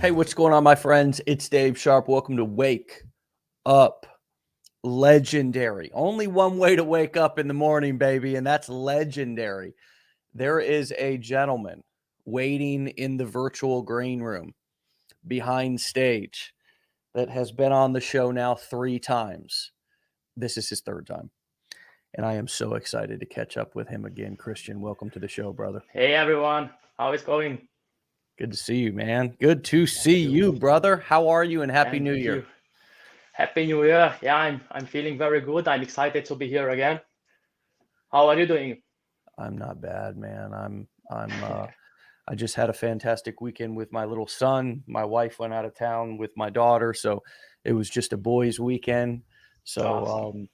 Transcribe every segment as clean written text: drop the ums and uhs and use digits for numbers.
Hey, what's going on, my friends? It's Dave Sharpe. Welcome to Wake Up Legendary. Only one way to wake up in the morning, baby, and that's legendary. There is a gentleman waiting in the virtual green room behind stage that has been on the show now 3 times. This is his 3rd time, and I am so excited to catch up with him again. Cristian, welcome to the show, brother. Hey everyone, how is going? Good to see you, man. Good to see Thank you, you, brother. How are you, and Happy New thank you. Year. Happy New Year. Yeah, I'm feeling very good. I'm excited to be here again. How are you doing? I'm not bad, man. I just had a fantastic weekend with my little son. My wife went out of town with my daughter, so it was just a boys' weekend. So, Awesome.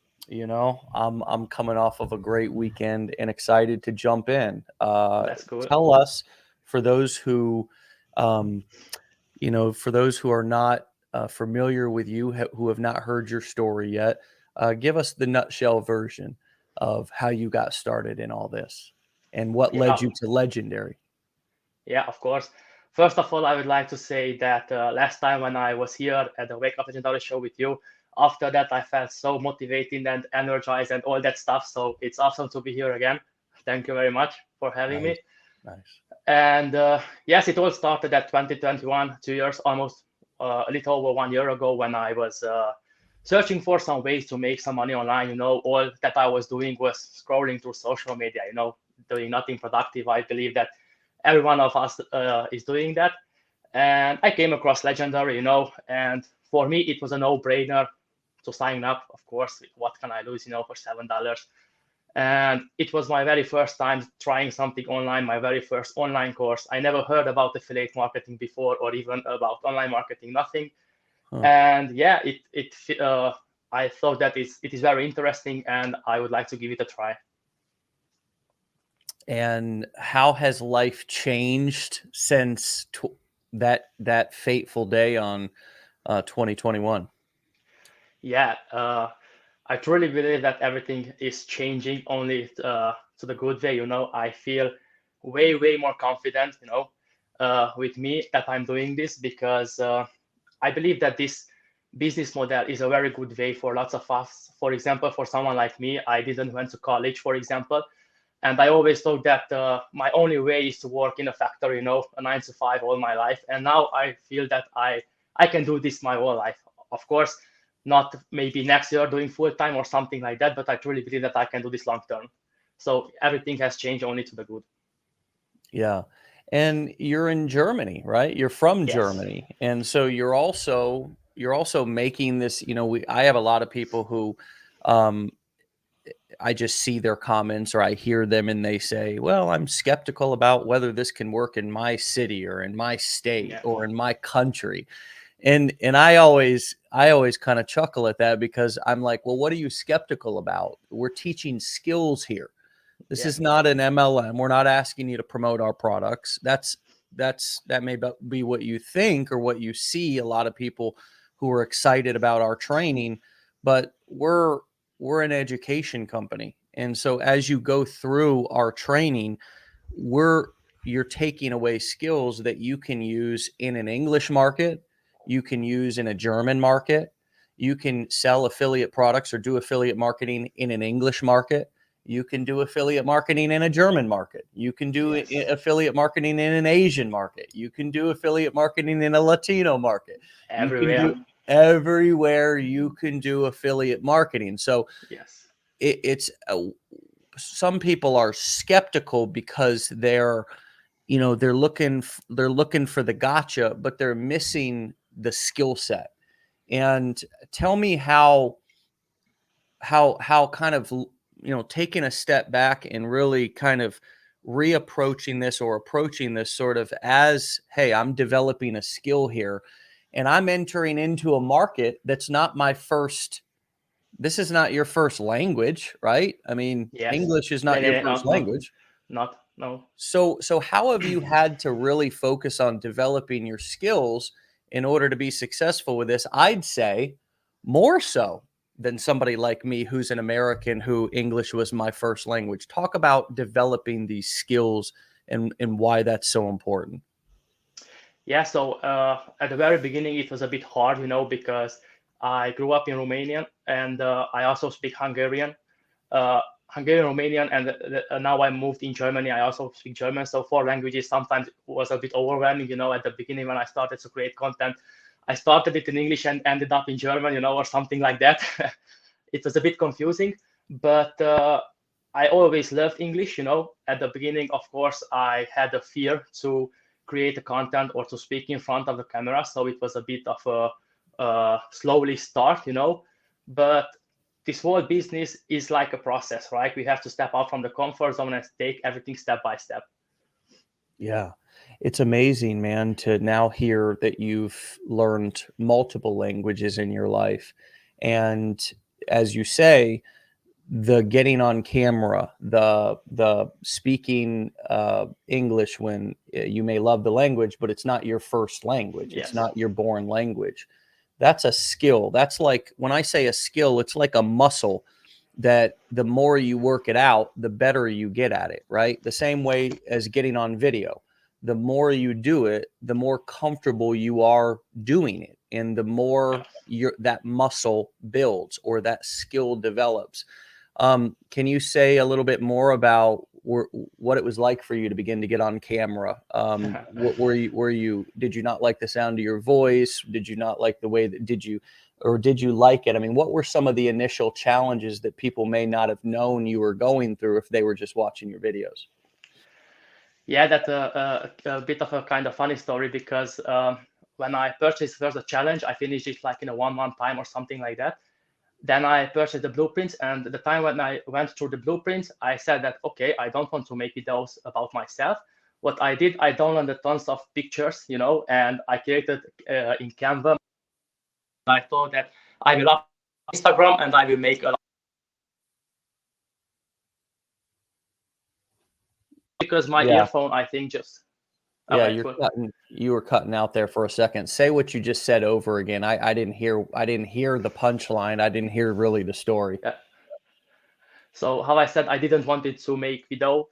I'm coming off of a great weekend and excited to jump in. That's cool. Tell us, for those who, um, for those who are not familiar with you, who have not heard your story yet, give us the nutshell version of how you got started in all this and what Yeah, led you to legendary. yeah, of course. First of all, I would like to say that last time when I was here at the Wake Up Legendary show with you, after that I felt so motivated and energized and all that stuff. So it's awesome to be here again. Thank you very much for having Nice, me. nice. And yes, it all started at 2021, 2 years, almost a little over 1 year ago, when I was searching for some ways to make some money online. All that I was doing was scrolling through social media, doing nothing productive. I believe that every one of us is doing that. And I came across Legendary, and for me, it was a no-brainer to sign up. Of course, what can I lose, for $7? And it was my very first time trying something online, my very first online course. I never heard about affiliate marketing before, or even about online marketing, nothing. Huh. And yeah, I thought that it is very interesting, and I would like to give it a try. And how has life changed since that fateful day on 2021? Yeah, I truly believe that everything is changing only to the good way. I feel way more confident, with me, that I'm doing this, because I believe that this business model is a very good way for lots of us. For example, for someone like me, I didn't went to college, for example, and I always thought that my only way is to work in a factory, a 9 to 5 all my life. And now I feel that I can do this my whole life. Of course, not maybe next year doing full time or something like that, but I truly believe that I can do this long term. So everything has changed only to the good. Yeah. And you're in Germany, right? You're from Yes. Germany. And so you're also making this, I have a lot of people who um I just see their comments or I hear them and they say, "Well, I'm skeptical about whether this can work in my city or in my state Yeah. or in my country." And I always kind of chuckle at that because I'm like, "Well, what are you skeptical about? We're teaching skills here. This Yeah. is not an MLM. We're not asking you to promote our products. That may be what you think or what you see a lot of people who are excited about our training, but we're an education company. And so as you go through our training, we're you're taking away skills that you can use in an English market, you can use in a German market, you can sell affiliate products or do affiliate marketing in an English market, you can do affiliate marketing in a German market, you can do Yes. affiliate marketing in an Asian market, you can do affiliate marketing in a Latino market, you can Everywhere. do everywhere you can do affiliate marketing. So Yes. it's some people are skeptical because they're looking for the gotcha, but they're missing the skill set. And tell me how kind of taking a step back and really kind of reapproaching this or approaching this sort of as, hey, I'm developing a skill here and I'm entering into a market that's not my first. This is not your first language, right? I mean, Yes. English is Yeah, not yeah, your yeah, first not, language. not, no. So how have you had to really focus on developing your skills in order to be successful with this? I'd say more so than somebody like me who's an American who English was my first language. Talk about developing these skills and why that's so important. Yeah, so at the very beginning, it was a bit hard, because I grew up in Romania and I also speak Hungarian, uh, Hungarian, Romanian, and now I moved in Germany. I also speak German. So four languages sometimes was a bit overwhelming, at the beginning when I started to create content. I started it in English and ended up in German, or something like that. It was a bit confusing, but I always loved English, At the beginning, of course, I had a fear to create a content or to speak in front of the camera. So it was a bit of a slowly start, But this whole business is like a process, right? We have to step out from the comfort zone and take everything step by step. Yeah. It's amazing, man, to now hear that you've learned multiple languages in your life. And as you say, the getting on camera, the speaking English when you may love the language, but it's not your first language. It's Yes. not your born language. That's a skill. That's like when I say a skill, it's like a muscle that the more you work it out, the better you get at it, right? The same way as getting on video. The more you do it, the more comfortable you are doing it, and the more that muscle builds or that skill develops. Can you say a little bit more about what it was like for you to begin to get on camera? What did you not like the sound of your voice? Did you not like the way that, did you like it? I mean, what were some of the initial challenges that people may not have known you were going through if they were just watching your videos? Yeah, that's a bit of a kind of funny story because when I purchased first the challenge, I finished it like in a 1 month time or something like that. Then I purchased the blueprints, and the time when I went through the blueprints, I said that, okay, I don't want to make videos about myself. What I did, I downloaded tons of pictures, and I created in Canva. I thought that I will up Instagram and I will make a because my Yeah. earphone, I think just all Yeah, right, cool. you were cutting out there for a second. Say what you just said over again. I didn't hear the punchline. I didn't hear really the story. Yeah. So how I said I didn't want it to make video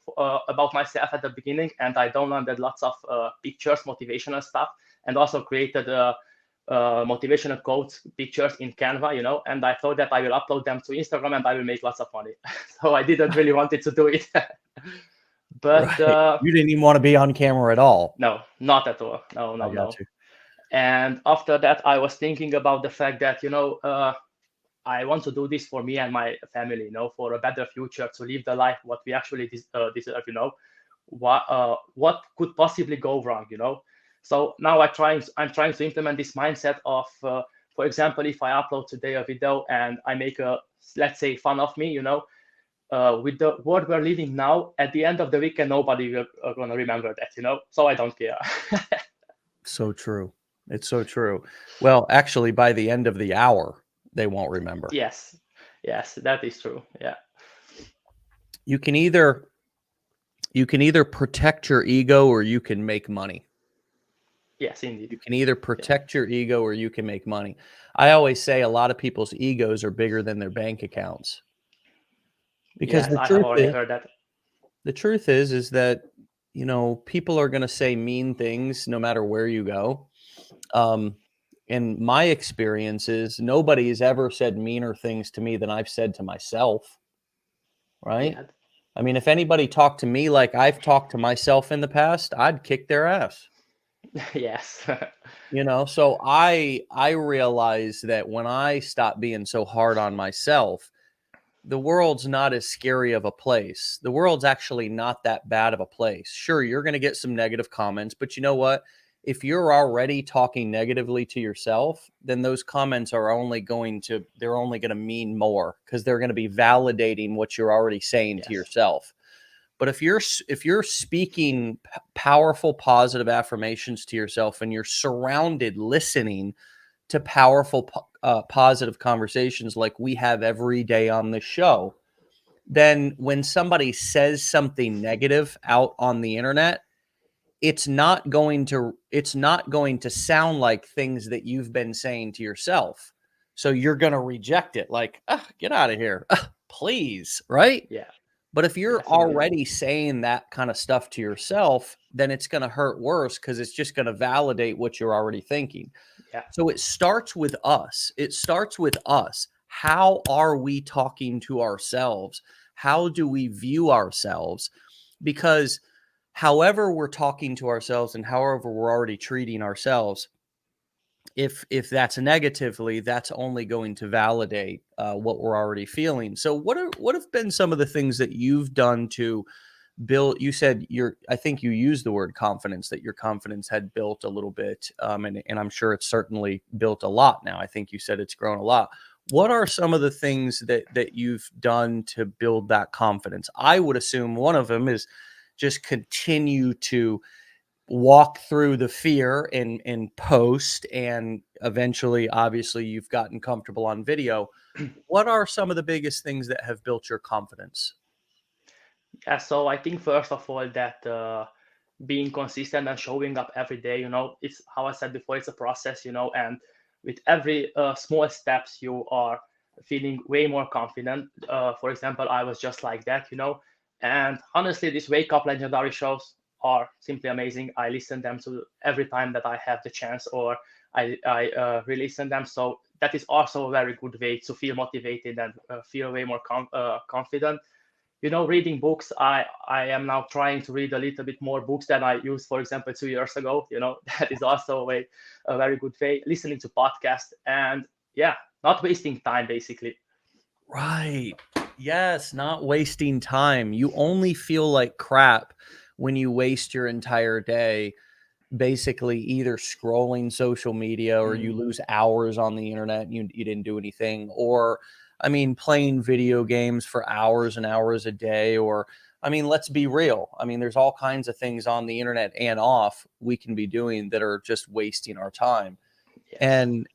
about myself at the beginning, and I downloaded lots of pictures, motivational stuff, and also created motivational quotes pictures in Canva, and I thought that I will upload them to Instagram and I will make lots of money. So I didn't really wanted to do it. But Right. You didn't even want to be on camera at all. no, not at all. No, I no, got no. you. And after that, I was thinking about the fact that, I want to do this for me and my family, for a better future, to live the life what we actually deserve, what could possibly go wrong, So now I'm trying to implement this mindset of, for example, if I upload today a video and I make let's say, fun of me, with the world we're living now, at the end of the weekend, nobody will gonna remember that, So I don't care. So true. It's so true. Well, actually, by the end of the hour, they won't remember. Yes, yes, that is true. Yeah. You can either protect your ego or you can make money. Yes, indeed. You can either protect your ego or you can make money. I always say a lot of people's egos are bigger than their bank accounts. Because Yes, the I have truth already is, heard that. that people are going to say mean things no matter where you go. In my experience is nobody has ever said meaner things to me than I've said to myself, right? Yeah. I mean, if anybody talked to me like I've talked to myself in the past, I'd kick their ass. Yes. So I realize that when I stop being so hard on myself, the world's not as scary of a place. The world's actually not that bad of a place. Sure, you're going to get some negative comments, but you know what? If you're already talking negatively to yourself, then those comments are they're only going to mean more because they're going to be validating what you're already saying to Yes. yourself. But if you're speaking powerful positive affirmations to yourself and you're surrounded listening to powerful positive conversations like we have every day on the show, then when somebody says something negative out on the internet, it's not going to sound like things that you've been saying to yourself. So you're going to reject it like, get out of here. Please, right? Yeah. But if you're Definitely. already saying that kind of stuff to yourself, then it's going to hurt worse because it's just going to validate what you're already thinking. Yeah. So it starts with us. It starts with us. How are we talking to ourselves? How do we view ourselves? Because however we're talking to ourselves and however we're already treating ourselves, if that's negatively, that's only going to validate what we're already feeling. So what have been some of the things that you've done to build? You said I think you used the word confidence, that your confidence had built a little bit, and I'm sure it's certainly built a lot now. I think you said it's grown a lot. What are some of the things that you've done to build that confidence? I would assume one of them is just continue to walk through the fear and post, and eventually obviously you've gotten comfortable on video. What are some of the biggest things that have built your confidence? Yeah, so I think first of all that being consistent and showing up every day, it's how I said before, it's a process, and with every small steps, you are feeling way more confident. For example, I was just like that, and honestly, these wake up legendary shows are simply amazing. I listen them to every time that I have the chance, or I re-listen them. So that is also a very good way to feel motivated and feel way more confident. Reading books, I am now trying to read a little bit more books than I used, for example, 2 years ago. That is also a very good way. Listening to podcasts, and yeah, not wasting time basically. Right. Yes, not wasting time. You only feel like crap when you waste your entire day basically either scrolling social media, or you Mm, lose hours on the internet and you didn't do anything, or I mean playing video games for hours and hours a day, or I mean let's be real. I mean there's all kinds of things on the internet and off we can be doing that are just wasting our time. yes. And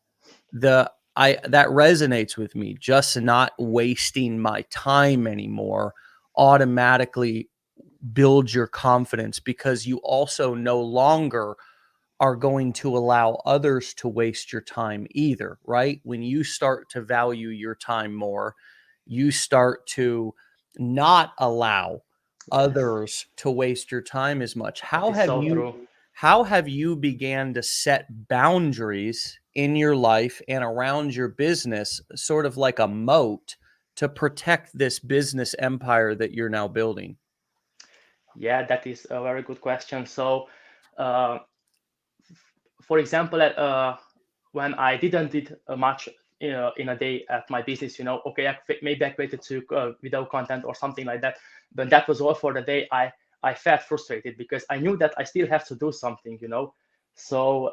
the I that resonates with me. Just not wasting my time anymore automatically builds your confidence, because you also no longer are going to allow others to waste your time either, right? When you start to value your time more, you start to not allow Yes, others to waste your time as much. that is so true. How have you began to set boundaries in your life and around your business, sort of like a moat, to protect this business empire that you're now building? Yeah, that is a very good question. So uh, for example, when I didn't did much in a day at my business, okay, maybe I created two video content or something like that, but that was all for the day. I felt frustrated because I knew that I still have to do something, So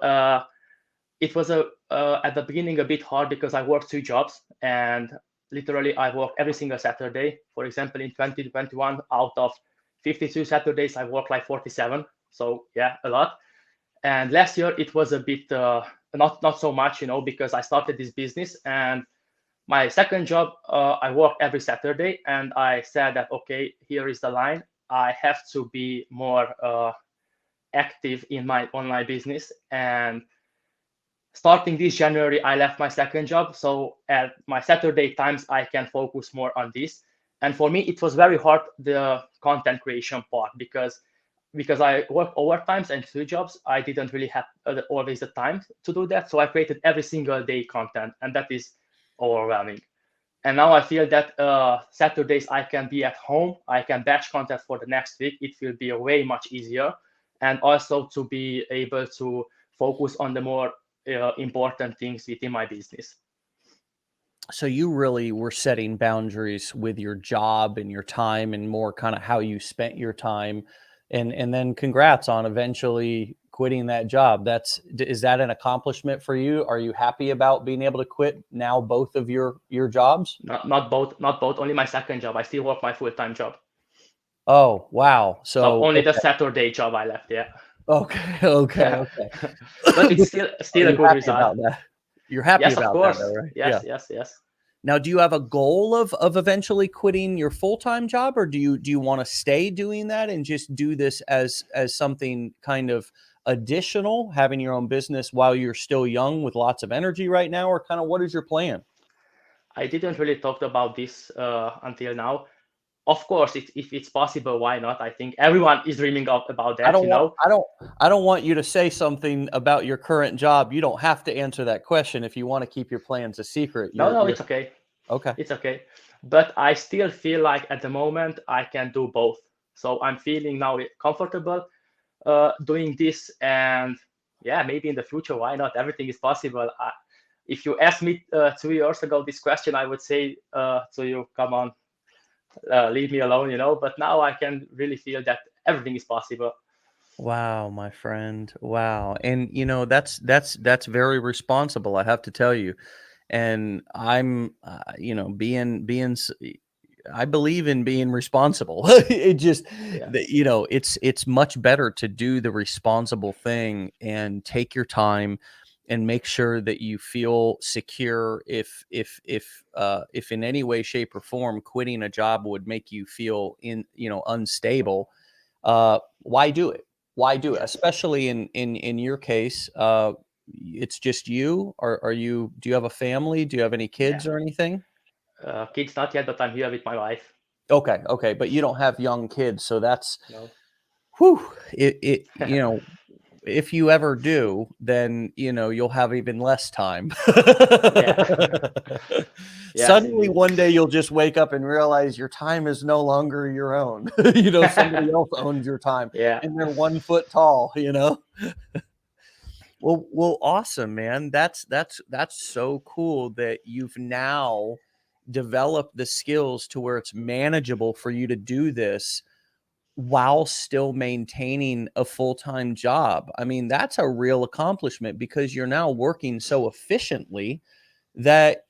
it was at the beginning a bit hard because I worked 2 jobs, and literally I worked every single Saturday. For example, in 2021, out of 52 Saturdays, I worked like 47. So yeah, a lot. And last year it was a bit not so much, because I started this business, and my second job, I work every Saturday, and I said that okay, here is the line. I have to be more active in my online business. And starting this January, I left my second job, so at my Saturday times I can focus more on this. And for me, it was very hard, the content creation part, because I work overtimes and 2 jobs, I didn't really have always the time to do that. So I created every single day content, and that is overwhelming. And now I feel that Saturdays I can be at home, I can batch content for the next week. It will be way much easier, and also to be able to focus on the more important things within my business. So you really were setting boundaries with your job and your time, and more kind of how you spent your time. And then congrats on eventually quitting that job. Is that an accomplishment for you? Are you happy about being able to quit now both of your jobs? Not both, not both. Only my second job. I still work my full-time job. Oh, wow. So So only the okay. Saturday job I left. Yeah, Okay, okay, okay. but it's Are still a you good happy result. about that? You're happy Yes, of about that course. though, right? Yes, Yeah. yes, yes. Now, do you have a goal of eventually quitting your full-time job, or do you want to stay doing that and just do this as something kind of additional, having your own business while you're still young with lots of energy right now, or kind of what is your plan? I didn't really talk about this until now. of course, if it's possible, why not? I think everyone is dreaming about I that, don't you want know. I don't want you to say something about your current job. You don't have to answer that question if you want to keep your plans a secret. No, no, You're it's okay. okay. It's okay. But I still feel like at the moment I can do both. So I'm feeling now comfortable doing this, and yeah, maybe in the future, why not? Everything is possible. If you asked me 2 years ago this question, I would say to you, come on, leave me alone, you know. But now I can really feel that everything is possible. Wow, my friend. Wow. And that's very responsible, I have to tell you. And I'm I believe in being responsible. It just Yeah. it's much better to do the responsible thing and take your time and make sure that you feel secure. If in any way, shape, or form quitting a job would make you feel unstable, why do it? Why do it? Yes. Especially in your case, it's just you. Do you have a family? Do you have any Yeah. kids or anything? Kids not yet, but I'm here with my wife. Okay, okay, but you don't have young kids, so that's No. whew. If you ever do, then you'll have even less time. Yeah. Yes, Suddenly, indeed. one day you'll just wake up and realize your time is no longer your own. Somebody else owns your time, Yeah. and they're 1 foot tall. Well, awesome, man. That's so cool that you've now developed the skills to where it's manageable for you to do this while still maintaining a full-time job. I mean, that's a real accomplishment because you're now working so efficiently that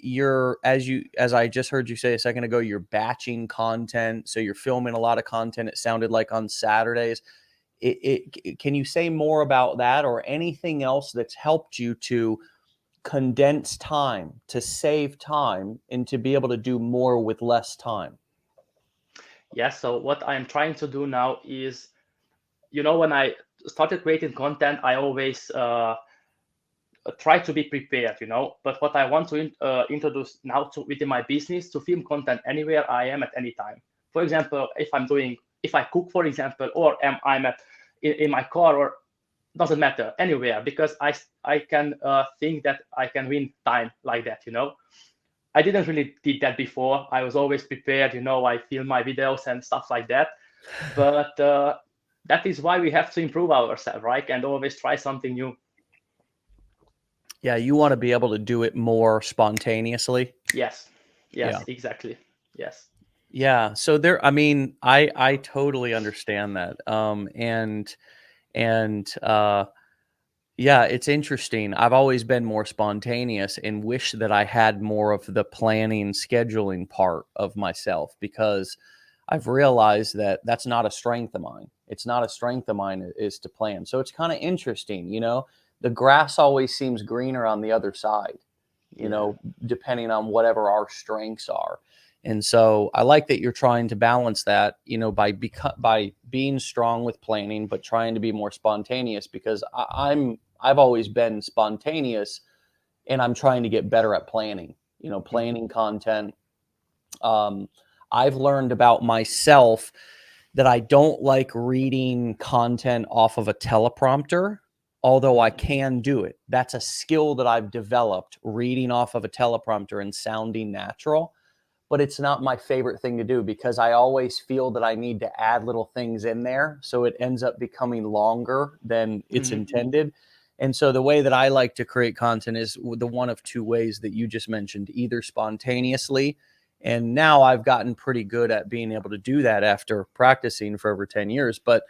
as I just heard you say a second ago, you're batching content. So you're filming a lot of content, it sounded like, on Saturdays. Can you say more about that or anything else that's helped you to condense time, to save time, and to be able to do more with less time? Yes. So what I'm trying to do now is, when I started creating content, I always try to be prepared, But what I want to introduce now to within my business, to film content anywhere I am at any time. For example, if I cook, for example, or I'm in my car, or doesn't matter, anywhere, because I can think that I can win time like that, I didn't really did that before. I was always prepared, I film my videos and stuff like that. But that is why we have to improve ourselves, right? And always try something new. Yeah, you want to be able to do it more spontaneously. Yes. Yeah. Yes, exactly. Yes. Yeah. So I mean, I totally understand that. And yeah, it's interesting. I've always been more spontaneous and wish that I had more of the planning, scheduling part of myself, because I've realized that that's not a strength of mine. It's not a strength of mine is to plan. So it's kind of interesting, the grass always seems greener on the other side, Yeah. depending on whatever our strengths are. And so I like that you're trying to balance that, by being strong with planning, but trying to be more spontaneous, because I've always been spontaneous, and I'm trying to get better at planning, Mhm. planning content. Um, I've learned about myself that I don't like reading content off of a teleprompter, although I Mhm. can do it. That's a skill that I've developed, reading off of a teleprompter and sounding natural. But it's not my favorite thing to do, because I always feel that I need to add little things in there. So it ends up becoming longer than it's Mhm. intended. And so the way that I like to create content is the one of two ways that you just mentioned, either spontaneously. And now I've gotten pretty good at being able to do that after practicing for over 10 years. But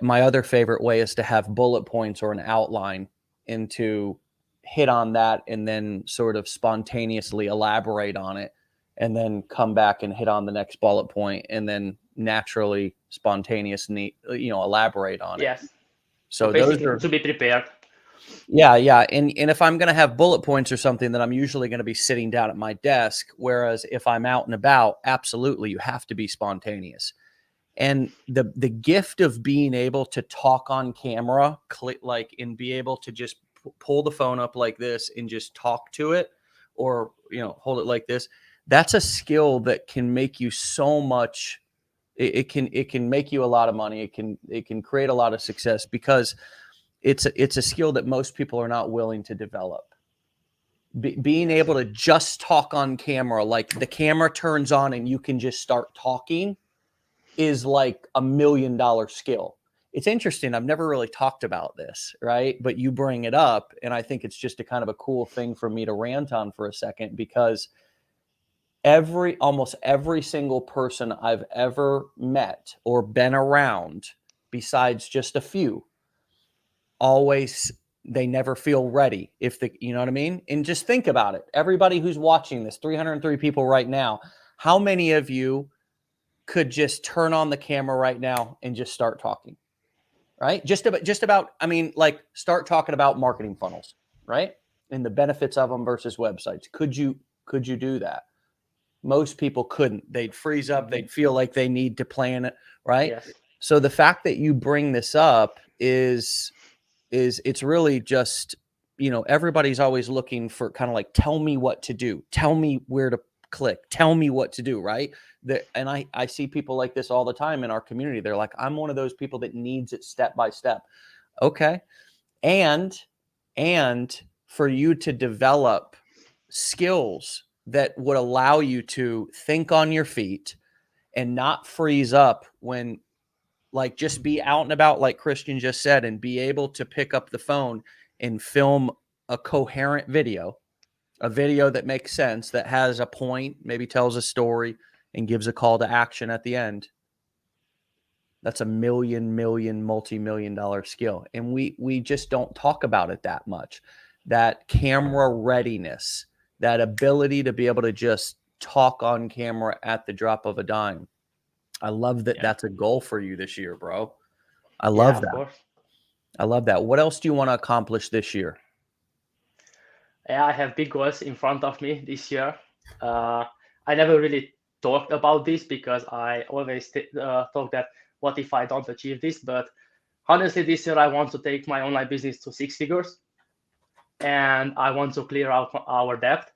my other favorite way is to have bullet points or an outline, and to hit on that and then sort of spontaneously elaborate on it, and then come back and hit on the next bullet point, and then naturally spontaneously elaborate on it. Yes. So So those basically, are, to be prepared. yeah. And if I'm going to have bullet points or something, then I'm usually going to be sitting down at my desk. Whereas if I'm out and about, absolutely, you have to be spontaneous. And the gift of being able to talk on camera, and be able to just pull the phone up like this and just talk to it, or hold it like this. that's a skill that can make you so much. It can make you a lot of money. It can create a lot of success because it's a skill that most people are not willing to develop. Being able to just talk on camera, like the camera turns on and you can just start talking, is like $1 million skill. It's interesting. I've never really talked about this, right? But you bring it up, and I think it's just a kind of a cool thing for me to rant on for a second, because almost every single person I've ever met or been around, besides just a few, always, they never feel ready. You know what I mean? And just think about it. Everybody who's watching this, 303 people right now, how many of you could just turn on the camera right now and just start talking? Right? Just about, I mean, like, start talking about marketing funnels, right? And the benefits of them versus websites. Could you do that? Most people couldn't. They'd freeze up. They'd feel like they need to plan it, right? Yes. So the fact that you bring this up is it's really just, everybody's always looking for kind of like, tell me what to do. Tell me where to click. Tell me what to do, right? And I see people like this all the time in our community. They're like, I'm one of those people that needs it step by step. Okay. And for you to develop skills that would allow you to think on your feet and not freeze up when, like, just be out and about, like Cristian just said, and be able to pick up the phone and film a coherent video, a video that makes sense, that has a point, maybe tells a story and gives a call to action at the end. That's a multi-million dollar skill. And we just don't talk about it that much. That camera readiness, that ability to be able to just talk on camera at the drop of a dime. I love that. Yeah. That's a goal for you this year, bro. I Yeah, love of that. course. I love that. What else do you want to accomplish this year? Yeah, I have big goals in front of me this year. I never really talked about this because I always thought that, what if I don't achieve this? But honestly, this year I want to take my online business to 6 figures, and I want to clear out our debt.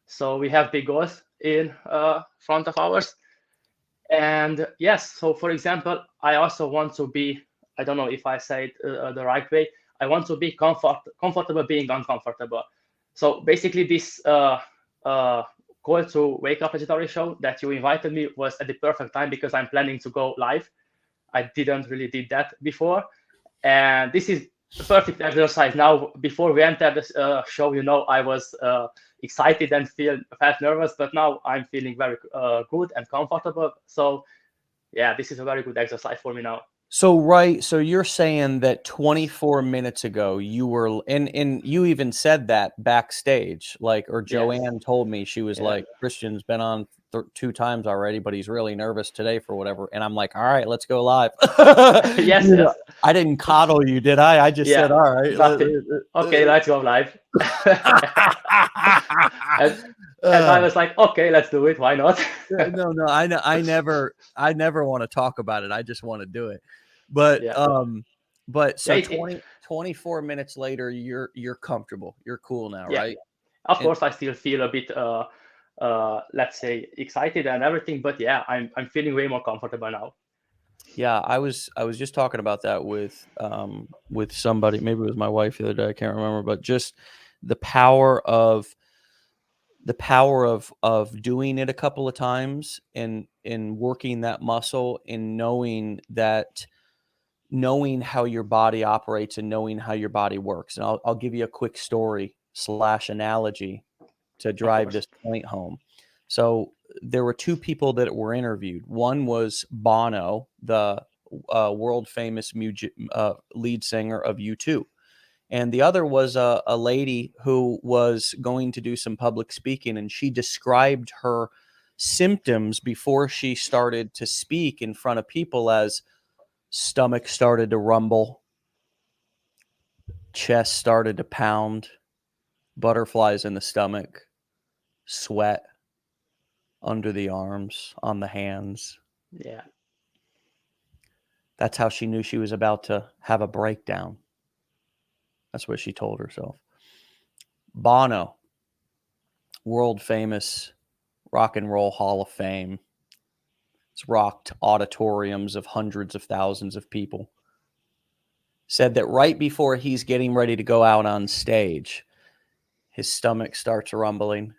So we have big goals in front of ours. And yes, so for example, I also want to be, I don't know if I say it the right way, I want to be comfortable being uncomfortable. So basically this call to Wake Up Legendary show that you invited me was at the perfect time, because I'm planning to go live. I didn't really did that before. And this is a perfect exercise. Now, before we entered the show, I was excited and felt nervous, but now I'm feeling very good and comfortable. So yeah, this is a very good exercise for me now. So, right. So you're saying that 24 minutes ago you were, and you even said that backstage, like, or Yes. Joanne told me, she was Yeah. like, Christian's been on 2 times already, but he's really nervous today for whatever. And I'm like, all right, let's go live. Yes, You know, yes. I didn't coddle you, did I? I just said, Yeah, all right. exactly. Okay, let's go live. and I was like, okay, let's do it. Why not? No, I know. I never want to talk about it. I just want to do it. But Yeah. so Yeah, 24 minutes later, you're comfortable. You're cool now, yeah. right? Of And course, I still feel a bit, let's say, excited and everything, but yeah, I'm feeling way more comfortable now. yeah, I was just talking about that with somebody, maybe it was my wife the other day, I can't remember, but just the power of doing it a couple of times, and working that muscle, and knowing how your body operates and knowing how your body works. And I'll give you a quick story / analogy to Of drive course. this point home. So there were 2 people that were interviewed. One was Bono, the world famous lead singer of U2. And the other was a lady who was going to do some public speaking, and she described her symptoms before she started to speak in front of people as stomach started to rumble, chest started to pound, butterflies in the stomach, sweat under the arms, on the hands. Yeah. That's how she knew she was about to have a breakdown. That's what she told herself. Bono, world famous Rock and Roll Hall of Fame. It's rocked auditoriums of hundreds of thousands of people. Said that right before he's getting ready to go out on stage, his stomach starts rumbling.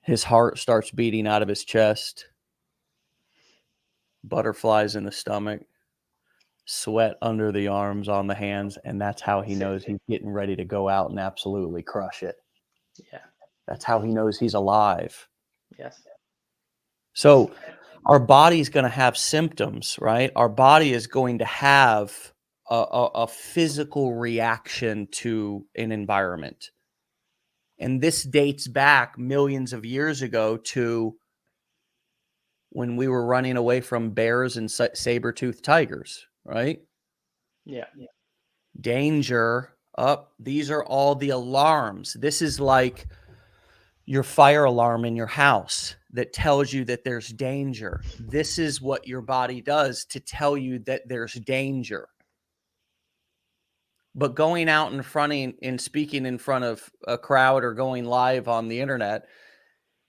His heart starts beating out of his chest. Butterflies in the stomach. Sweat under the arms, on the hands. And that's how he knows he's getting ready to go out and absolutely crush it. Yeah. That's how he knows he's alive. Yes. So our body's going to have symptoms, right? Our body is going to have a physical reaction to an environment. And this dates back millions of years ago to when we were running away from bears and saber-toothed tigers, right? Yeah. Danger. These are all the alarms. This is like your fire alarm in your house that tells you that there's danger. This is what your body does to tell you that there's danger. But going out in front and speaking in front of a crowd or going live on the internet,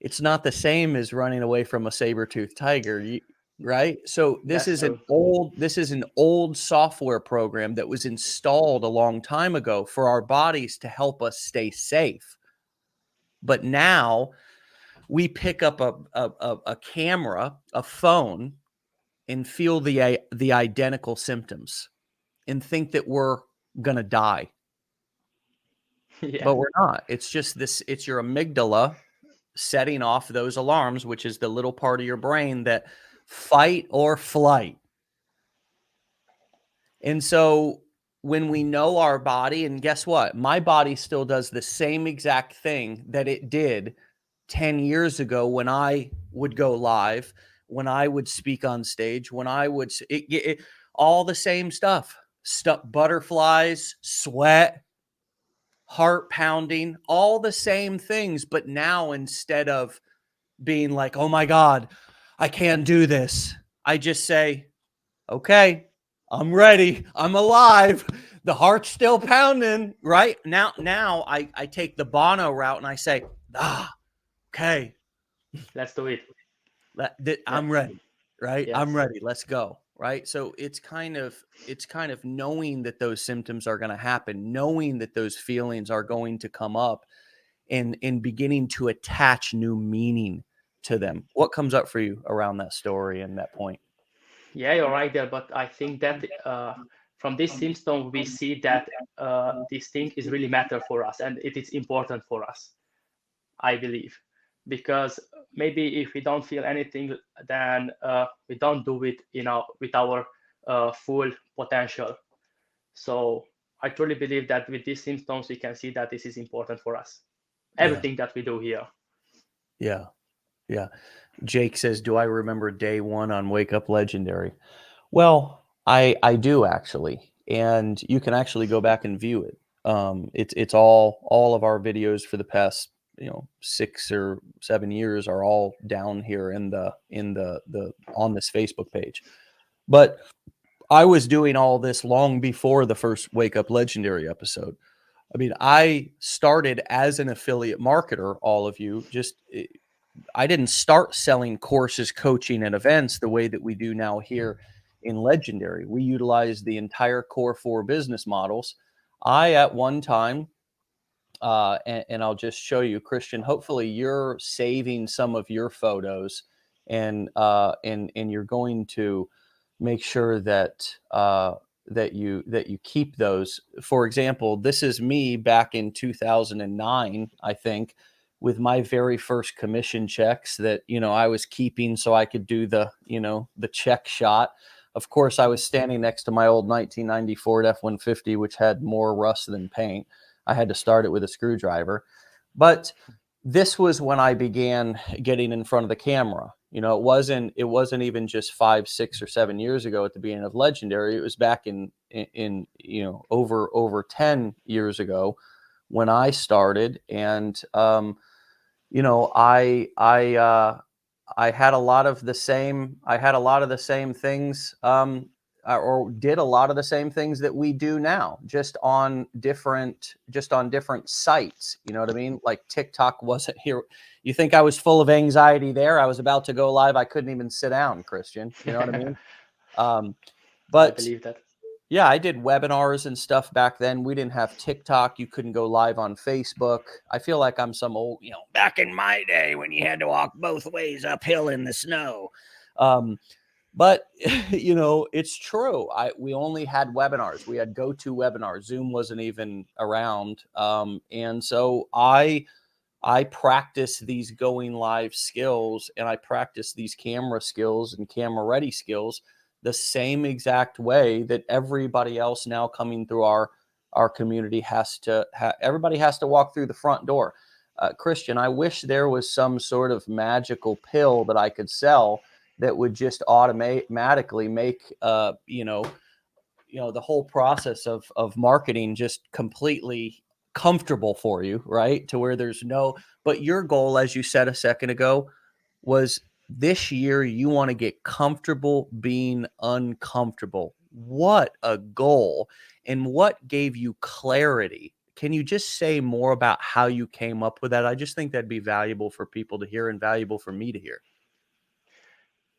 it's not the same as running away from a saber-toothed tiger, right? So this is an old software program that was installed a long time ago for our bodies to help us stay safe. But now we pick up a camera, a phone, and feel the identical symptoms and think that we're going to die. Yeah. But we're not. It's just it's your amygdala setting off those alarms, which is the little part of your brain that fight or flight. And so when we know our body, and guess what? My body still does the same exact thing that it did 10 years ago when I would go live, when I would speak on stage, when I would all the same stuff, butterflies, sweat, heart pounding, all the same things. But now instead of being like, oh my God, I can't do this, I just say, okay, I'm ready. I'm alive. The heart's still pounding. Right now I take the Bono route and I say, okay, let's do it. I'm ready. Right. Yes. I'm ready. Let's go. Right. So it's kind of knowing that those symptoms are going to happen, knowing that those feelings are going to come up, and beginning to attach new meaning to them. What comes up for you around that story and that point? Yeah, you're right there. But I think that from this symptom, we see that this thing is really matter for us and it is important for us, I believe. Because maybe if we don't feel anything, then we don't do it, with our full potential. So I truly believe that with these symptoms, we can see that this is important for us. Everything that we do here. Yeah. Yeah. Jake says, do I remember day one on Wake Up Legendary? Well, I do actually. And you can actually go back and view it. It's all of our videos for the past, 6 or 7 years are all down here in the on this Facebook page. But I was doing all this long before the first Wake Up Legendary episode. I mean, I started as an affiliate marketer, all of you. I didn't start selling courses, coaching, and events the way that we do now here in Legendary. We utilize the entire core 4 business models. I, at one time, and I'll just show you, Cristian, hopefully you're saving some of your photos and you're going to make sure that that you keep those. For example, this is me back in 2009, I think, with my very first commission checks that I was keeping so I could do the the check shot. Of course, I was standing next to my old 1990 Ford F-150, which had more rust than paint. I had to start it with a screwdriver. But this was when I began getting in front of the camera. It wasn't even just 5, 6, or 7 years ago at the beginning of Legendary. It was back in over 10 years ago when I started. And I had a lot of the same things, or did a lot of the same things that we do now, just on different sites. You know what I mean? Like TikTok wasn't here. You think I was full of anxiety there? I was about to go live. I couldn't even sit down, Christian. You know what I mean? I But believe that. yeah, I did webinars and stuff back then. We didn't have TikTok. You couldn't go live on Facebook. I feel like I'm some old, back in my day when you had to walk both ways uphill in the snow. But it's true. We only had webinars. We had GoToWebinar. Zoom wasn't even around. And so I practice these going live skills, and I practice these camera skills and camera ready skills the same exact way that everybody else now coming through our community has to. Everybody has to walk through the front door. Christian, I wish there was some sort of magical pill that I could sell that would just automatically make the whole process of marketing just completely comfortable for you, right? To where there's no, but your goal, as you said a second ago, was this year you want to get comfortable being uncomfortable. What a goal. And what gave you clarity? Can you just say more about how you came up with that? I just think that'd be valuable for people to hear and valuable for me to hear.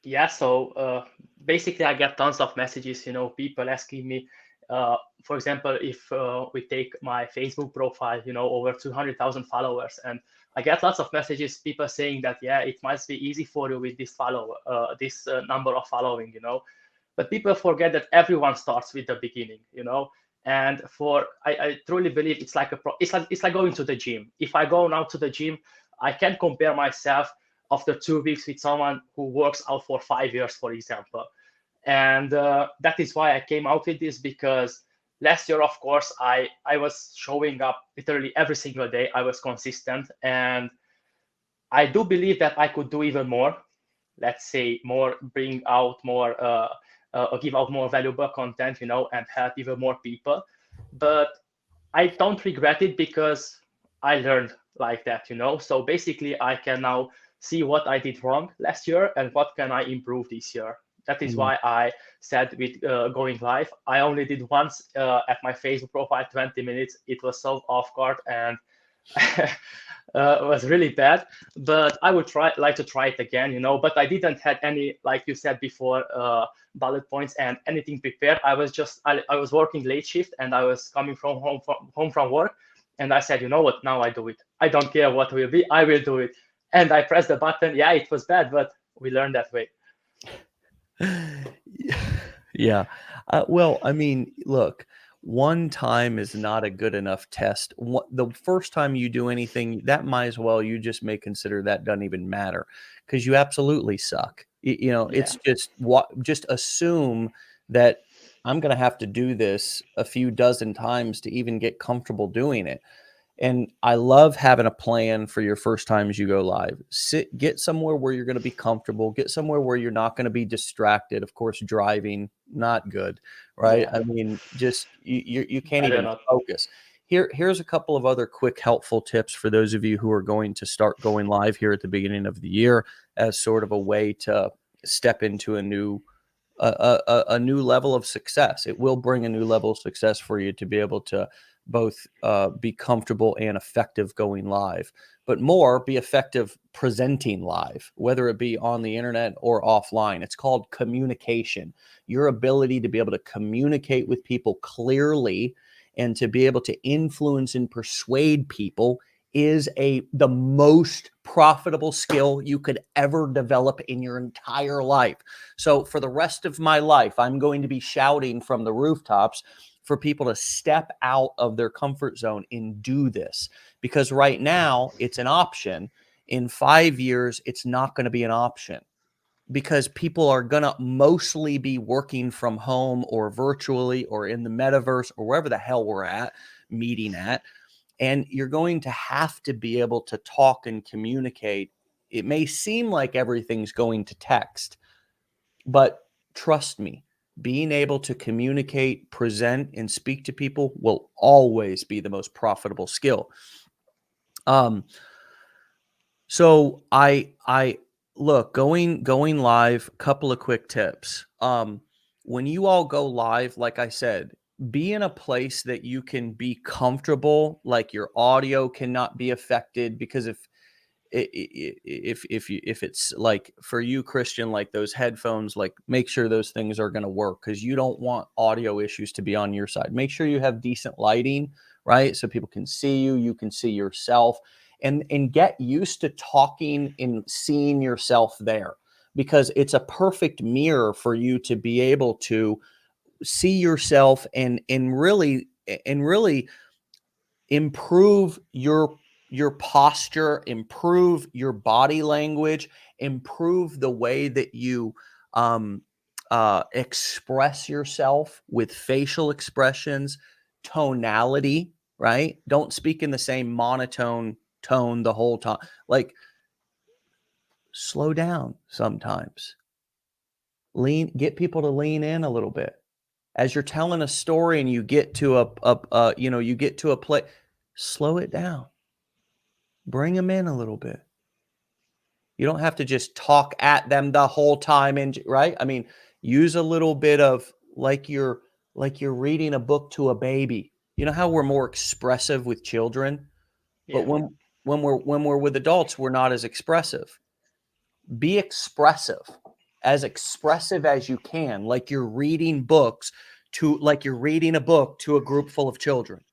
Yeah, so basically, I get tons of messages, people asking me, for example, if we take my Facebook profile, over 200,000 followers, and I get lots of messages, people saying that, yeah, it must be easy for you with this number of following, but people forget that everyone starts with the beginning, and I truly believe it's like it's like going to the gym. If I go now to the gym, I can compare myself after 2 weeks with someone who works out for 5 years, for example. And that is why I came out with this, because last year, of course, I was showing up literally every single day. I was consistent, and I do believe that I could do even more. Let's say more, bring out more, give out more valuable content, and help even more people. But I don't regret it, because I learned like that, So basically, I can now see what I did wrong last year and what can I improve this year. That is why I said with going live, I only did once at my Facebook profile, 20 minutes. It was so off guard, and it was really bad. But I would like to try it again, But I didn't have any, like you said before, bullet points and anything prepared. I was working late shift, and I was coming from home from work, and I said, you know what? Now I do it. I don't care what will be. I will do it. And I pressed the button. Yeah, it was bad, but we learned that way. Yeah. Well, I mean, look, one time is not a good enough test. The first time you do anything, that might as well, you just may consider that doesn't even matter, because you absolutely suck. It's just assume that I'm going to have to do this a few dozen times to even get comfortable doing it. And I love having a plan for your first times you go live. Get somewhere where you're going to be comfortable. Get somewhere where you're not going to be distracted. Of course, driving, not good, right? Yeah. I mean, just you can't Better even not. focus. Here's a couple of other quick helpful tips for those of you who are going to start going live here at the beginning of the year, as sort of a way to step into a new level of success. It will bring a new level of success for you to be able to both be comfortable and effective going live, but more be effective presenting live, whether it be on the internet or offline. It's called communication. Your ability to be able to communicate with people clearly and to be able to influence and persuade people is the most profitable skill you could ever develop in your entire life. So for the rest of my life, I'm going to be shouting from the rooftops for people to step out of their comfort zone and do this, because right now it's an option. In 5 years, it's not going to be an option, because people are going to mostly be working from home or virtually or in the metaverse or wherever the hell we're at, meeting at. And you're going to have to be able to talk and communicate. It may seem like everything's going to text, but trust me, being able to communicate, present, and speak to people will always be the most profitable skill. So I look, going live, couple of quick tips. When you all go live, like I said, be in a place that you can be comfortable, like your audio cannot be affected, because if it's like for you, Christian, like those headphones, like make sure those things are going to work, because you don't want audio issues to be on your side. Make sure you have decent lighting, right? So people can see you, you can see yourself, and get used to talking and seeing yourself there, because it's a perfect mirror for you to be able to see yourself and really improve your posture, improve your body language, improve the way that you express yourself with facial expressions, tonality, right? Don't speak in the same monotone tone the whole time. Like, slow down sometimes. Get people to lean in a little bit. As you're telling a story and you get to you get to a place, slow it down. Bring them in a little bit. You don't have to just talk at them the whole time, and right? I mean, use a little bit of like you're reading a book to a baby. You know how we're more expressive with children, but Yeah. when we're with adults, we're not as expressive. Be expressive as you can, like you're reading a book to a group full of children,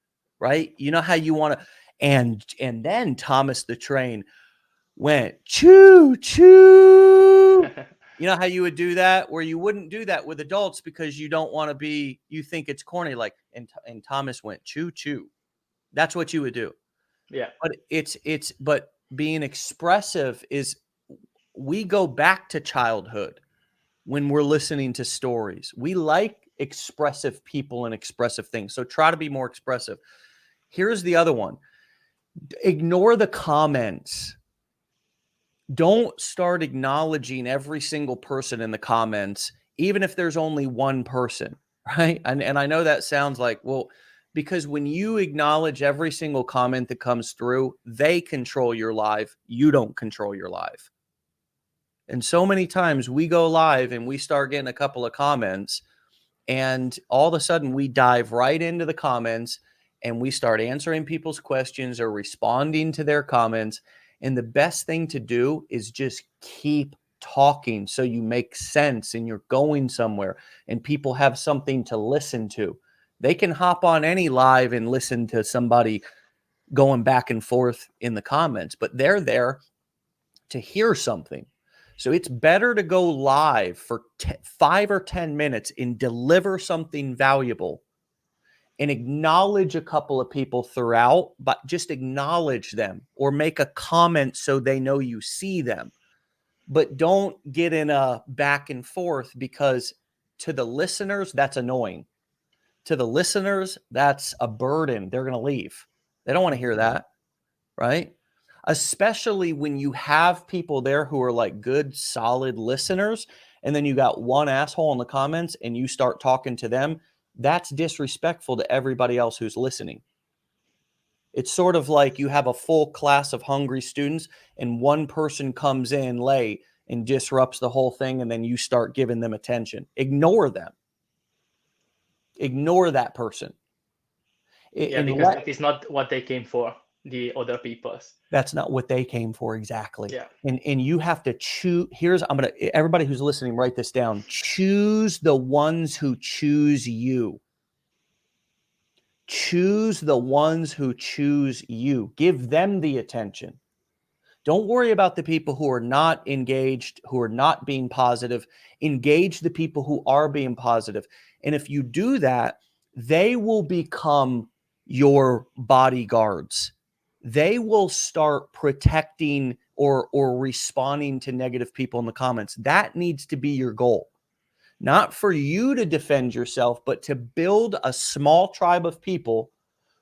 right? You know how you want to, and then Thomas the Train went choo choo. You know how you would do that, where you wouldn't do that with adults because you don't want to be, you think it's corny, like, and Thomas went choo choo. That's what you would do. Yeah. But but being expressive is, we go back to childhood when we're listening to stories. We like expressive people and expressive things. So try to be more expressive. Here's the other one. Ignore the comments. Don't start acknowledging every single person in the comments, even if there's only one person, right? And I know that sounds like, well, because when you acknowledge every single comment that comes through, they control your live. You don't control your live. And so many times we go live and we start getting a couple of comments, and all of a sudden we dive right into the comments and we start answering people's questions or responding to their comments. And the best thing to do is just keep talking, so you make sense and you're going somewhere and people have something to listen to. They can hop on any live and listen to somebody going back and forth in the comments, but they're there to hear something. So it's better to go live for 5 or 10 minutes and deliver something valuable and acknowledge a couple of people throughout, but just acknowledge them or make a comment so they know you see them. But don't get in a back and forth, because to the listeners, that's annoying. To the listeners, that's a burden. They're going to leave. They don't want to hear that, right? Especially when you have people there who are like good, solid listeners, and then you got one asshole in the comments and you start talking to them. That's disrespectful to everybody else who's listening. It's sort of like you have a full class of hungry students and one person comes in late and disrupts the whole thing, and then you start giving them attention. Ignore them. Ignore that person. Yeah, because that is not what they came for, the other people's. That's not what they came for, exactly. Yeah. And you have to choose. Everybody who's listening, write this down. Choose the ones who choose you. Choose the ones who choose you. Give them the attention. Don't worry about the people who are not engaged, who are not being positive. Engage the people who are being positive. And if you do that, they will become your bodyguards. They will start protecting or responding to negative people in the comments. That needs to be your goal. Not for you to defend yourself, but to build a small tribe of people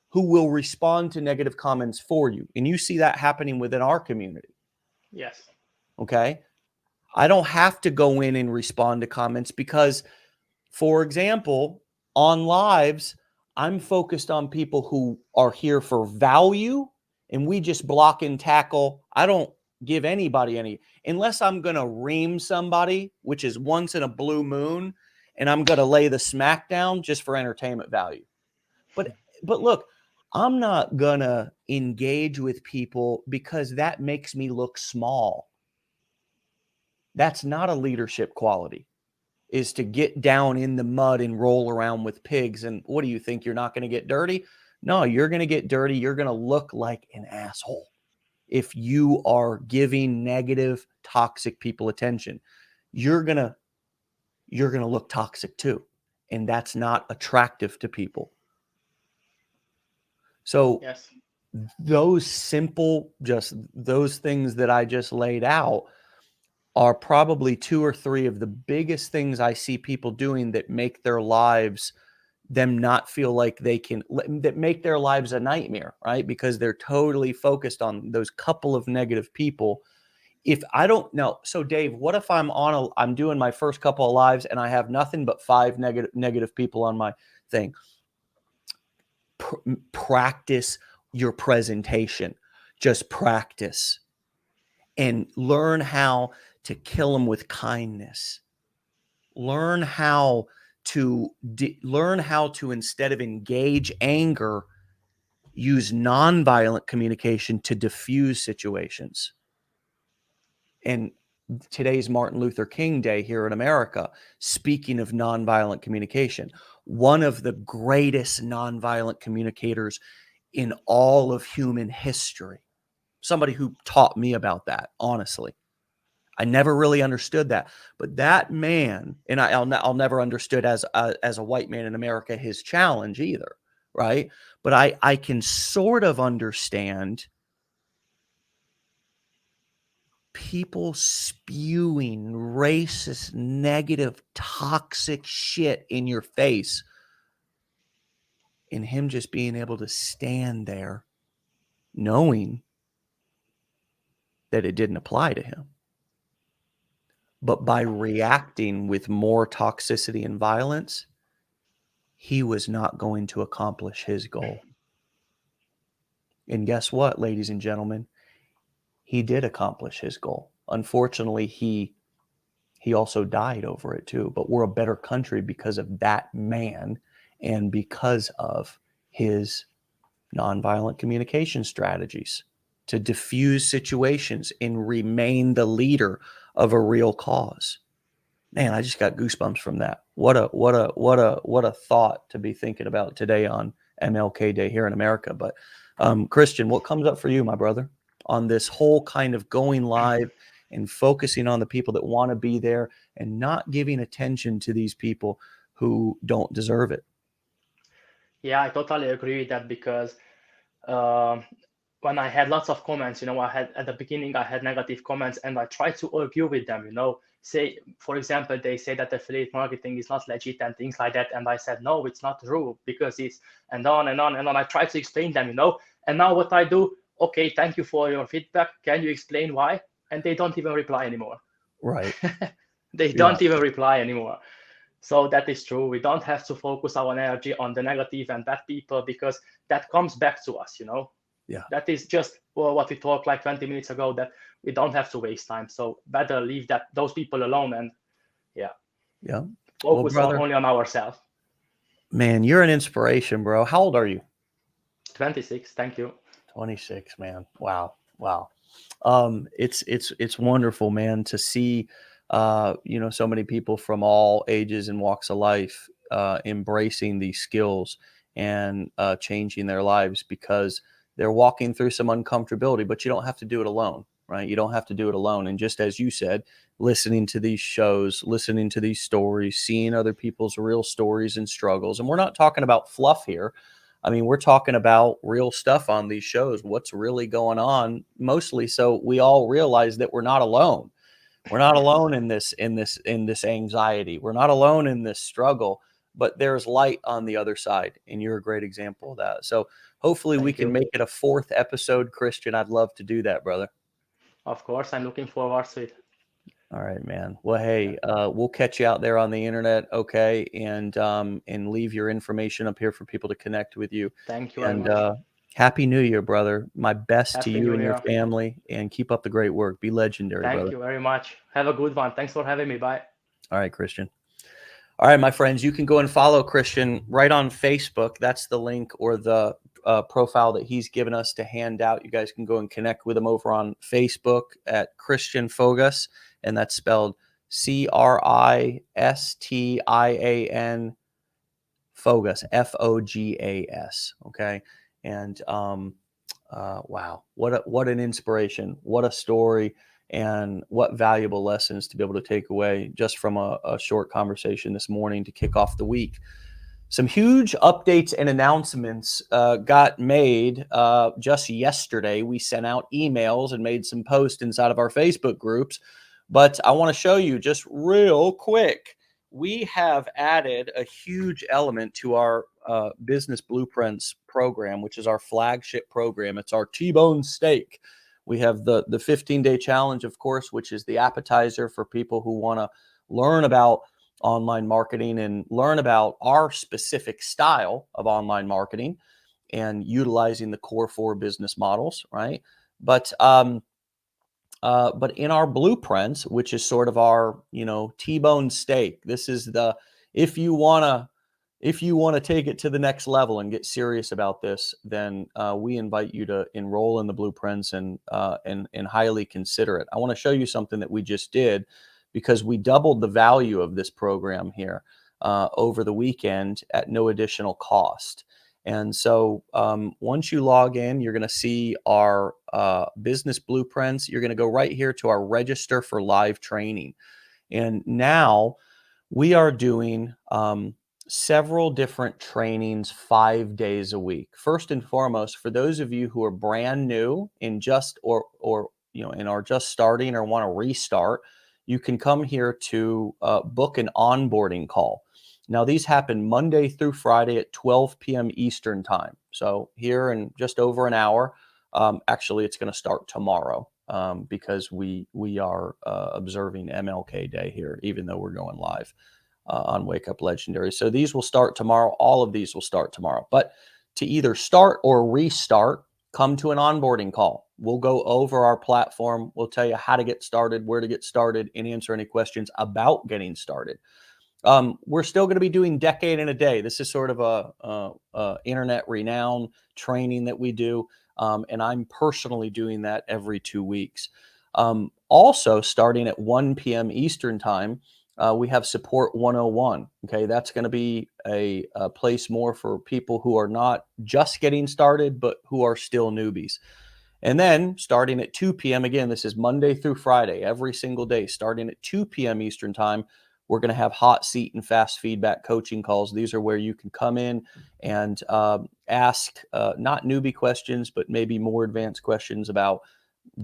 who will respond to negative comments for you. And you see that happening within our community. Yes. Okay. I don't have to go in and respond to comments because, for example, on lives, I'm focused on people who are here for value, and we just block and tackle. I don't give anybody any, unless I'm going to ream somebody, which is once in a blue moon, and I'm going to lay the smack down just for entertainment value. But look, I'm not gonna engage with people because that makes me look small. That's not a leadership quality, is to get down in the mud and roll around with pigs. And what do you think? You're not going to get dirty? No, you're going to get dirty. You're going to look like an asshole if you are giving negative, toxic people attention. You're going to look toxic too. And that's not attractive to people. So Yes. those simple, just those things that I just laid out are probably 2 or 3 of the biggest things I see people doing that make their lives, them not feel like they can, that make their lives a nightmare, right? Because they're totally focused on those couple of negative people. If I don't know, so Dave, what if I'm doing my first couple of lives and I have nothing but 5 negative people on my thing? Practice your presentation. Just practice and learn how to kill them with kindness. Learn how to instead of engage anger, use nonviolent communication to diffuse situations. And today's Martin Luther King Day here in America, speaking of nonviolent communication, one of the greatest nonviolent communicators in all of human history. Somebody who taught me about that, honestly. I never really understood that, but that man, and I'll never understood as a white man in America his challenge either, right? But I can sort of understand people spewing racist, negative, toxic shit in your face, and him just being able to stand there knowing that it didn't apply to him. But by reacting with more toxicity and violence, he was not going to accomplish his goal. And guess what, ladies and gentlemen? He did accomplish his goal. Unfortunately, he also died over it too. But we're a better country because of that man and because of his nonviolent communication strategies to diffuse situations and remain the leader of a real cause. Man, I just got goosebumps from that. What a thought to be thinking about today on MLK Day here in America. But Cristian, what comes up for you, my brother, on this whole kind of going live and focusing on the people that want to be there and not giving attention to these people who don't deserve it? Yeah, I totally agree with that because um, when I had lots of comments, I had at the beginning, I had negative comments and I tried to argue with them, say, for example, they say that affiliate marketing is not legit and things like that. And I said, no, it's not true because it's and on and on and on. I tried to explain them, and now what I do, okay, thank you for your feedback. Can you explain why? And they don't even reply anymore. Right. They don't even reply anymore. So that is true. We don't have to focus our energy on the negative and bad people because that comes back to us, Yeah. That is just what we talked like 20 minutes ago, that we don't have to waste time. So better leave those people alone and focus only on ourselves. Man, you're an inspiration, bro. How old are you? 26. Thank you. 26, man. Wow. It's wonderful, man, to see so many people from all ages and walks of life embracing these skills and changing their lives because they're walking through some uncomfortability, but you don't have to do it alone, right? You don't have to do it alone. And just as you said, listening to these shows, listening to these stories, seeing other people's real stories and struggles. And we're not talking about fluff here. I mean, we're talking about real stuff on these shows, what's really going on, mostly so we all realize that we're not alone. We're not alone in this anxiety. We're not alone in this struggle, but there's light on the other side, and you're a great example of that. So hopefully we can make it a 4th episode, Cristian. I'd love to do that, brother. Of course, I'm looking forward to it. All right, man. Well, hey, we'll catch you out there on the internet, okay? And leave your information up here for people to connect with you. Thank you very much. And Happy New Year, brother. My best Happy to you New and your Year. family, and keep up the great work. Be legendary, brother. Thank you very much. Have a good one. Thanks for having me. Bye. All right, Cristian. All right, my friends, you can go and follow Cristian right on Facebook. That's the link, or profile that he's given us to hand out. You guys can go and connect with him over on Facebook at Cristian Fogas, and that's spelled Cristian Fogas, Fogas. Okay, and wow, what an inspiration, what a story, and what valuable lessons to be able to take away just from a short conversation this morning to kick off the week. Some huge updates and announcements got made just yesterday. We sent out emails and made some posts inside of our Facebook groups, but I want to show you just real quick. We have added a huge element to our Business Blueprints program, which is our flagship program. It's our T-bone steak. We have the 15-day challenge, of course, which is the appetizer for people who want to learn about online marketing and learn about our specific style of online marketing and utilizing the core 4 business models, right? But in our blueprints, which is sort of our, T-bone steak, this is the, if you want to take it to the next level and get serious about this, then we invite you to enroll in the blueprints and highly consider it. I want to show you something that we just did, because we doubled the value of this program here over the weekend at no additional cost. And so once you log in, you're going to see our business blueprints. You're going to go right here to our register for live training. And now we are doing several different trainings 5 days a week. First and foremost, for those of you who are brand new and and are just starting or want to restart, you can come here to book an onboarding call. Now, these happen Monday through Friday at 12 p.m. Eastern time. So here in just over an hour, actually, it's going to start tomorrow because we are observing MLK Day here, even though we're going live on Wake Up Legendary. So these will start tomorrow. All of these will start tomorrow. But to either start or restart, come to an onboarding call. We'll go over our platform. We'll tell you how to get started, where to get started, and answer any questions about getting started. We're still going to be doing Decade in a Day. This is sort of a internet renowned training that we do, and I'm personally doing that every 2 weeks. Also, starting at 1 p.m. Eastern time, we have Support 101. Okay, that's going to be a place more for people who are not just getting started, but who are still newbies. And then starting at 2 p.m., again, this is Monday through Friday, every single day, starting at 2 p.m. Eastern time, we're going to have hot seat and fast feedback coaching calls. These are where you can come in and ask not newbie questions, but maybe more advanced questions about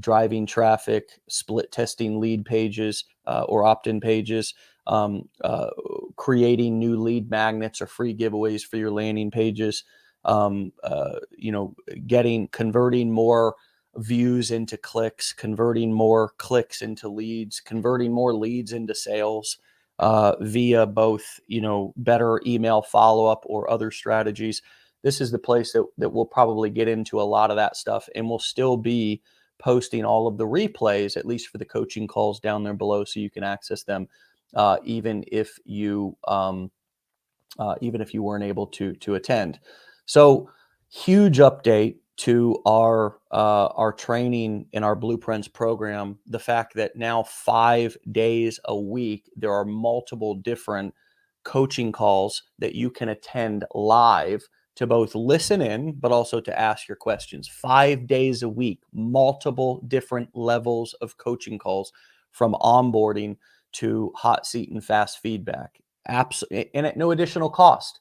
driving traffic, split testing lead pages or opt-in pages, creating new lead magnets or free giveaways for your landing pages, converting more views into clicks, converting more clicks into leads, converting more leads into sales via both, better email follow-up or other strategies. This is the place that we'll probably get into a lot of that stuff, and we'll still be posting all of the replays, at least for the coaching calls, down there below, so you can access them even if you weren't able to attend. So huge update to our training in our Blueprints program. The fact that now 5 days a week, there are multiple different coaching calls that you can attend live to both listen in, but also to ask your questions. 5 days a week, multiple different levels of coaching calls, from onboarding to hot seat and fast feedback. Absolutely, and at no additional cost.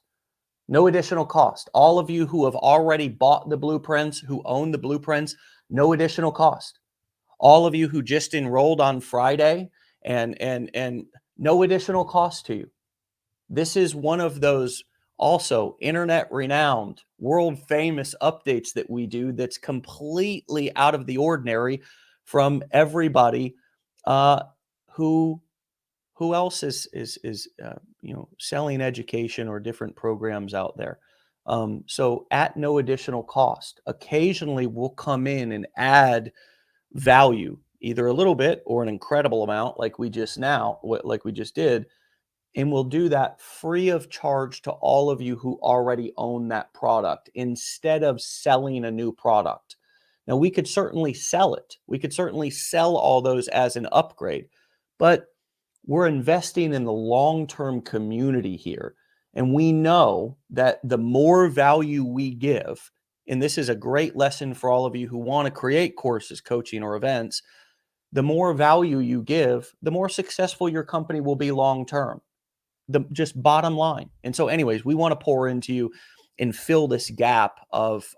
No additional cost. All of you who have already bought the blueprints, who own the blueprints, no additional cost. All of you who just enrolled on Friday, and no additional cost to you. This is one of those also internet renowned, world famous updates that we do that's completely out of the ordinary from everybody who else is selling education or different programs out there. So at no additional cost, occasionally we'll come in and add value, either a little bit or an incredible amount, like we just did. And we'll do that free of charge to all of you who already own that product instead of selling a new product. Now, we could certainly sell it. We could certainly sell all those as an upgrade, but we're investing in the long-term community here. And we know that the more value we give, and this is a great lesson for all of you who want to create courses, coaching, or events, the more value you give, the more successful your company will be long-term. The just bottom line. And so anyways, we want to pour into you and fill this gap of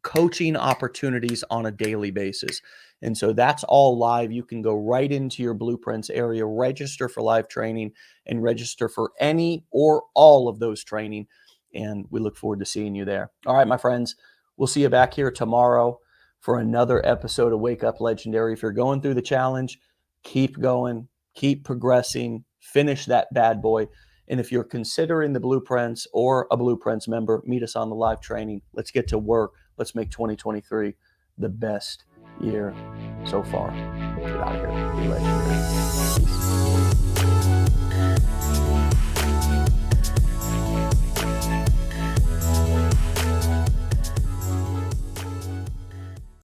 coaching opportunities on a daily basis. And so that's all live. You can go right into your Blueprints area, register for live training, and register for any or all of those training. And we look forward to seeing you there. All right, my friends, we'll see you back here tomorrow for another episode of Wake Up Legendary. If you're going through the challenge, keep going, keep progressing, finish that bad boy. And if you're considering the Blueprints or a Blueprints member, meet us on the live training. Let's get to work. Let's make 2023 the best year so far. Get out of here. Be legendary. Peace.